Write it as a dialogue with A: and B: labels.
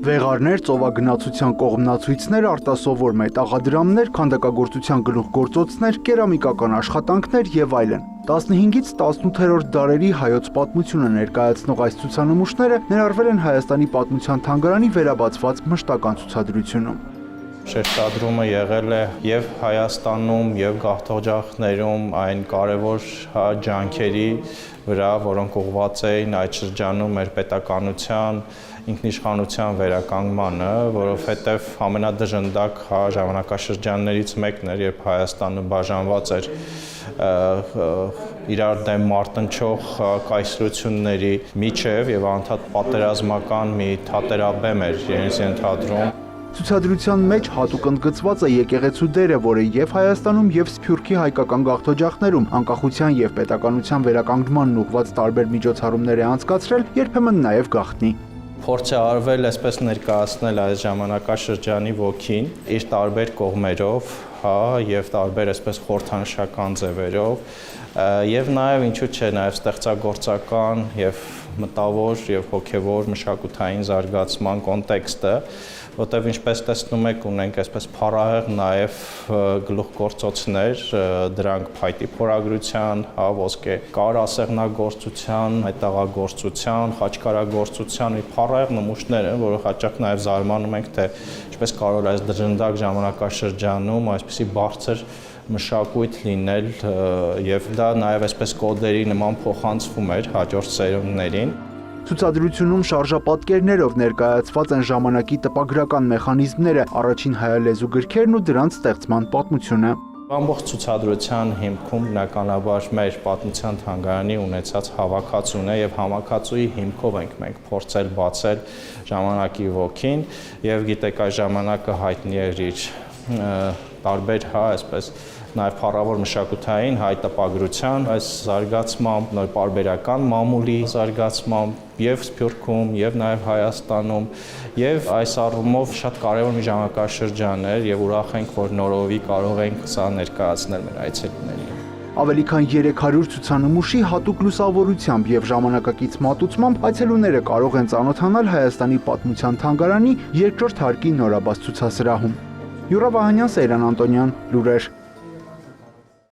A: Վեղարներ, ծովագնացության կողմնացույցներ, արտասովոր մետաղադրամներ, քանդակագործության գլուխգործոցներ, կերամիկական աշխատանքներ եւ այլն։ 15-ից 18-րդ դարերի հայոց պատմությունը ներկայացնող այս ցուցանմուշները ներառվել են Հայաստանի պատմության թանգարանի վերաբացված մշտական ցուցադրությունում։
B: Շեշտադրումը եղել է եւ Հայաստանում եւ գաղթօջախներում այն կարևոր ջանքերի վրա, որոնք ուղղված էին այդ շրջանում մեր պետականության ինքնիշխանության վերականգնմանը, որովհետև ամենադժնդակ ժամանակաշրջաններից մեկն էր, երբ Հայաստանը բաժանված էր իրար դեմ մարտնչող կայսրությունների միջև եւ անդադ պատերազմական մի թատերաբեմ էր իրենց ենթադրում։
A: Ցուցադրության մեջ հատուկ ընդգծված է եկեղեցու դերը, որը եւ Հայաստանում եւ Սփյուռքի հայկական գաղթօջախներում անկախության եւ պետականության վերականգնմանն ուղղված տարբեր միջոցառումներ է անցկացրել, երբեմն նաեւ գաղտնի։
B: Փորձ է արվել այսպես ներկայացնել այս ժամանակաշրջանի ոգին իր տարբեր կողմերով, եւ տարբեր այսպես խորհրդանշական ձևերով, եւ նաեւ ինչու՞ չէ, նաեւ ստեղծագործական եւ մտավոր եւ հոգեվոր մշակութային զարգացման կոնտեքստը, որտեղ ինչպես տեսնում եք ունենք այսպես փառահեղ նաեւ գլուխգործոցներ, դրանք փայտի փորագրության, ոսկե կար ասեղնագործության, մետաղագործության, խաչքարագործության մի փառահեղ նմուշներ են, որը հաճախ նաեւ զարմանում ենք, թե ինչպես կարող է այս դժնդակ ժամանակաշրջանում այսպիսի բարձր մշակույթ լինել եւ դա նաեւ այսպես կոդերի նման փոխանցվում էր հաջորդ սերունդներին։
A: Ցուցադրությունում շարժապատկերներով ներկայացված են ժամանակի տպագրական մեխանիզմները, առաջին հայալեզու գրքերն ու դրանց ստեղծման պատմությունը։
B: Ամբողջ ցուցադրության հիմքում բնականաբար մեր պատմության թանգարանի ունեցած հավաքածուն է եւ հավաքածուի հիմքով ենք մենք փորձել բացել ժամանակի ոգին եւ գիտեք այս ժամանակը հայտնի էր իր տարբեր այսպես նաև փառավոր մշակութային հայ տպագրության այս զարգացմամբ, նոր պարբերական մամուլի զարգացմամբ եւ Սփյուռքում եւ նաև Հայաստանում եւ այս առումով շատ կարեւոր մի ժամանակաշրջան էր եւ ուրախ ենք, որ նորովի կարող ենք սա ներկայացնել մեր այցելուներին։
A: Ավելի քան 300 ցուցանմուշի հատուկ լուսավորությամբ եւ ժամանակակից մատուցմամբ այցելուները կարող են ծանոթանալ Հայաստանի պատմության թանգարանի երկրորդ հարկի նորաբաց ցուցասրահում։ Յուրա Վահանյան, Սեյրան Անտոնյան, լուրեր։